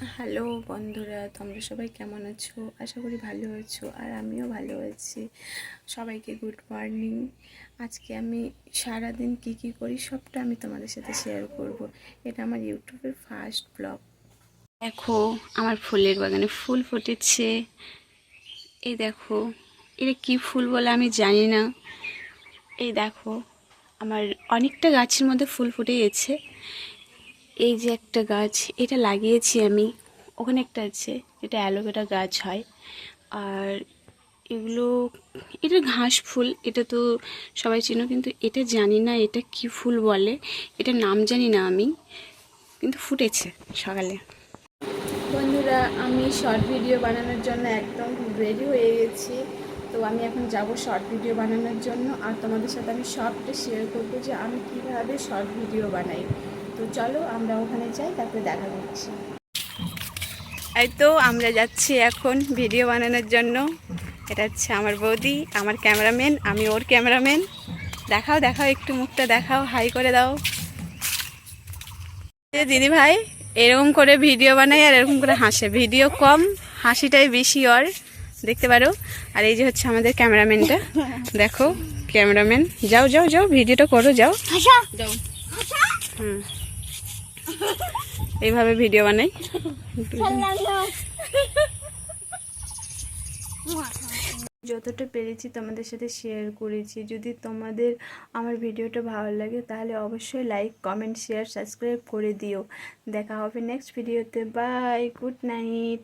Hello বন্ধুরা, তোমরা সবাই কেমন আছো? আশা করি ভালো আছো, আর আমিও ভালো আছি। সবাইকে গুড মর্নিং। আজকে আমি সারাদিন কি করি সবটা আমি তোমাদের সাথে শেয়ার করব। এটা আমার ইউটিউবের ফার্স্ট ব্লগ। দেখো, আমার ফুলের বাগানে ফুল ফুটেছে। এই দেখো, এটা কি ফুল বলে আমি জানি না। এই দেখো, আমার অনেকটা গাছের মধ্যে ফুল ফুটে গেছে। এই যে একটা গাছ, এটা লাগিয়েছি আমি। ওখানে একটা আছে, এটা অ্যালোভেরা গাছ হয়। আর এগুলো, এটা ঘাস ফুল, এটা তো সবাই চেনো, কিন্তু এটা জানি না এটা কি ফুল বলে। এটা নাম জানি না আমি, কিন্তু ফুটেছে সকালে। বন্ধুরা, আমি শর্ট ভিডিও বানানোর জন্য একদম রেডি হয়ে গেছি। তো আমি এখন যাব শর্ট ভিডিও বানানোর জন্য, আর তোমাদের সাথে আমি সবটা শেয়ার করবো যে আমি কীভাবে শর্ট ভিডিও বানাই। তো চলো আমরা ওখানে যাই, তারপরে দেখা করছি। এই তো আমরা যাচ্ছি এখন ভিডিও বানানোর জন্য। এটা হচ্ছে আমার বৌদি, আমার ক্যামেরাম্যান, আমি ওর ক্যামেরাম্যান। দেখাও দেখাও, একটু মুখটা দেখাও, হাই করে দাও। দিদি ভাই এরকম করে ভিডিও বানাই আর এরকম করে হাসে, ভিডিও কম হাসিটাই বেশি ওর, দেখতে পারো। আর এই যে হচ্ছে আমাদের ক্যামেরাম্যানটা, দেখো ক্যামেরাম্যান। যাও যাও যাও, ভিডিওটা করো, যাও যাও। হুম, এইভাবে ভিডিও বানাই। যতটা পেরেছি তোমাদের সাথে শেয়ার করেছি। যদি তোমাদের আমার ভিডিওটা ভালো লাগে তাহলে অবশ্যই লাইক, কমেন্ট, শেয়ার, সাবস্ক্রাইব করে দিও। দেখা হবে নেক্সট ভিডিওতে। Bye, good night.